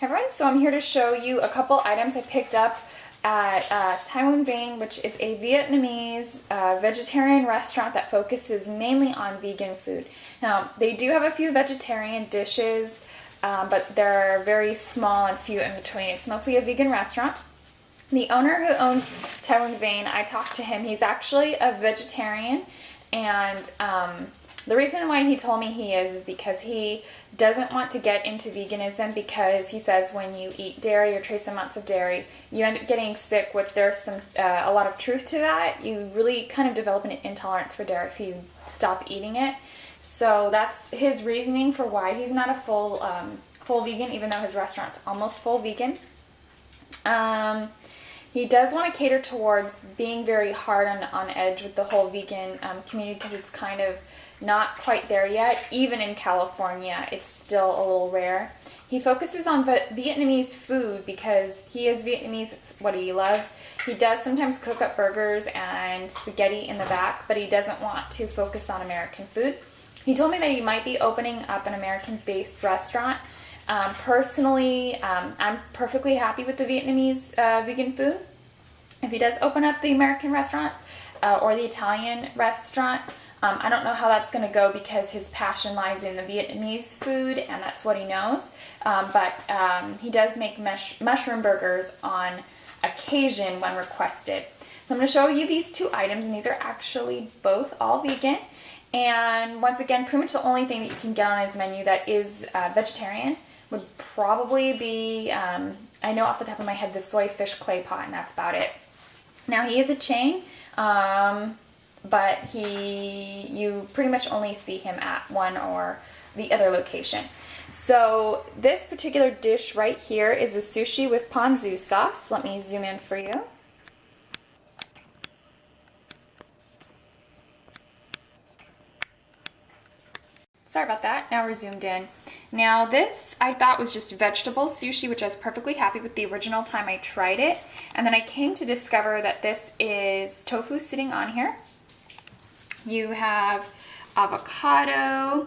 Hey everyone, so I'm here to show you a couple items I picked up at Thuyen Vein, which is a Vietnamese vegetarian restaurant that focuses mainly on vegan food. Now, they do have a few vegetarian dishes, but they're very small and few in between. It's mostly a vegan restaurant. The owner who owns Thuyen Vein, I talked to him. He's actually a vegetarian, and the reason why he told me he is because he doesn't want to get into veganism, because he says when you eat dairy or trace amounts of dairy, you end up getting sick, which there's a lot of truth to that. You really kind of develop an intolerance for dairy if you stop eating it. So that's his reasoning for why he's not a full vegan, even though his restaurant's almost full vegan. He does want to cater towards being very hard on edge with the whole vegan community, because it's kind of not quite there yet. Even in California, it's still a little rare. He focuses on Vietnamese food because he is Vietnamese. It's what he loves. He does sometimes cook up burgers and spaghetti in the back, but he doesn't want to focus on American food. He told me that he might be opening up an American-based restaurant. Personally, I'm perfectly happy with the Vietnamese vegan food. If he does open up the American restaurant or the Italian restaurant, I don't know how that's going to go, because his passion lies in the Vietnamese food, and that's what he knows. But he does make mushroom burgers on occasion when requested. So I'm going to show you these two items, and these are actually both all vegan. And once again, pretty much the only thing that you can get on his menu that is vegetarian would probably be, I know off the top of my head, the soy fish clay pot, and that's about it. Now, he is a chain, but you pretty much only see him at one or the other location. So this particular dish right here is the sushi with ponzu sauce. Let me zoom in for you. Sorry about that. Now we're zoomed in. Now this I thought was just vegetable sushi, which I was perfectly happy with the original time I tried it. And then I came to discover that this is tofu sitting on here. You have avocado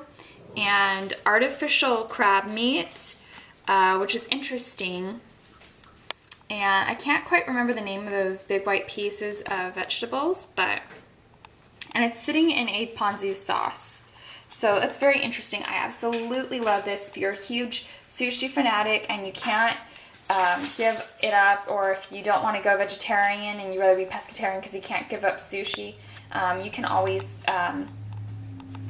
and artificial crab meat, which is interesting. And I can't quite remember the name of those big white pieces of vegetables, and it's sitting in a ponzu sauce. So it's very interesting. I absolutely love this. If you're a huge sushi fanatic and you can't give it up, or if you don't want to go vegetarian and you'd rather be pescatarian because you can't give up sushi, you can always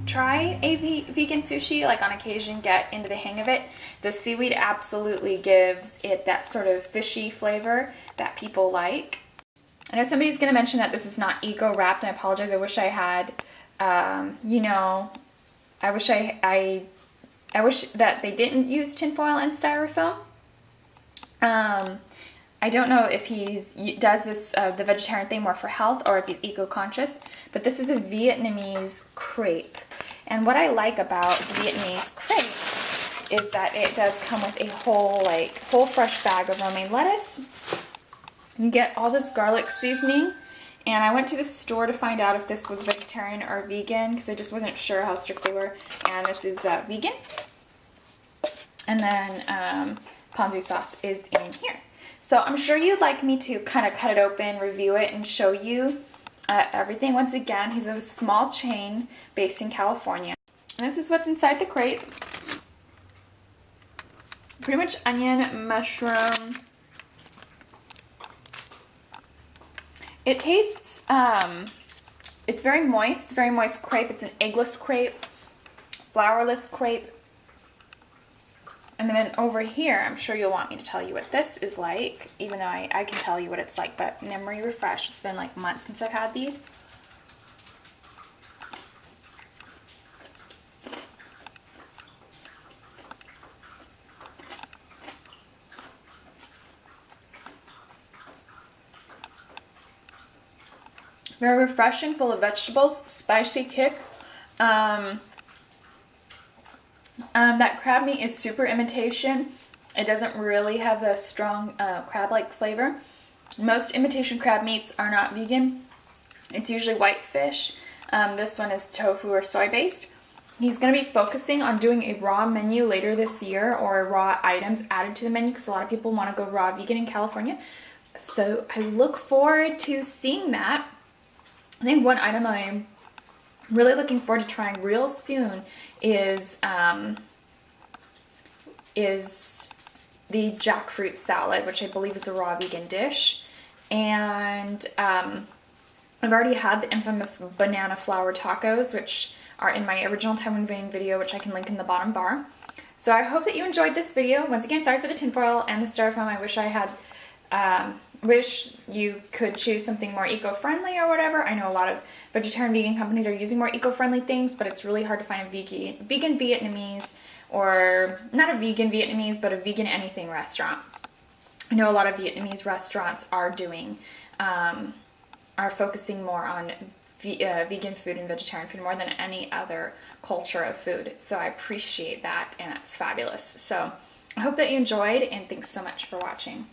try a vegan sushi, like on occasion, get into the hang of it. The seaweed absolutely gives it that sort of fishy flavor that people like. I know somebody's going to mention that this is not eco-wrapped, and I apologize. I wish I had, I wish that they didn't use tinfoil and styrofoam. I don't know if he does this the vegetarian thing more for health or if he's eco-conscious, but this is a Vietnamese crepe. And what I like about Vietnamese crepe is that it does come with a whole fresh bag of romaine lettuce. You get all this garlic seasoning. And I went to the store to find out if this was vegetarian or vegan, because I just wasn't sure how strict they were. And this is vegan. And then ponzu sauce is in here. So I'm sure you'd like me to kind of cut it open, review it, and show you everything. Once again, he's a small chain based in California. And this is what's inside the crepe. Pretty much onion, mushroom. It tastes, it's very moist. It's a very moist crepe. It's an eggless crepe, flourless crepe. And then over here, I'm sure you'll want me to tell you what this is like, even though I can tell you what it's like, but memory refresh. It's been like months since I've had these. Very refreshing, full of vegetables, spicy kick. That crab meat is super imitation. It doesn't really have a strong crab-like flavor. Most imitation crab meats are not vegan. It's usually white fish. This one is tofu or soy based. He's going to be focusing on doing a raw menu later this year, or raw items added to the menu, because a lot of people want to go raw vegan in California. So I look forward to seeing that. I think one item I'm really looking forward to trying real soon is the jackfruit salad, which I believe is a raw vegan dish. And I've already had the infamous banana flour tacos, which are in my original Thuyen Vein video, which I can link in the bottom bar. So I hope that you enjoyed this video. Once again, sorry for the tinfoil and the styrofoam. I wish I had, wish you could choose something more eco-friendly or whatever. I know a lot of vegetarian vegan companies are using more eco-friendly things, but it's really hard to find a vegan Vietnamese, or not a vegan Vietnamese, but a vegan anything restaurant. I know a lot of Vietnamese restaurants are doing, are focusing more on vegan food and vegetarian food more than any other culture of food. So I appreciate that, and that's fabulous. So I hope that you enjoyed, and thanks so much for watching.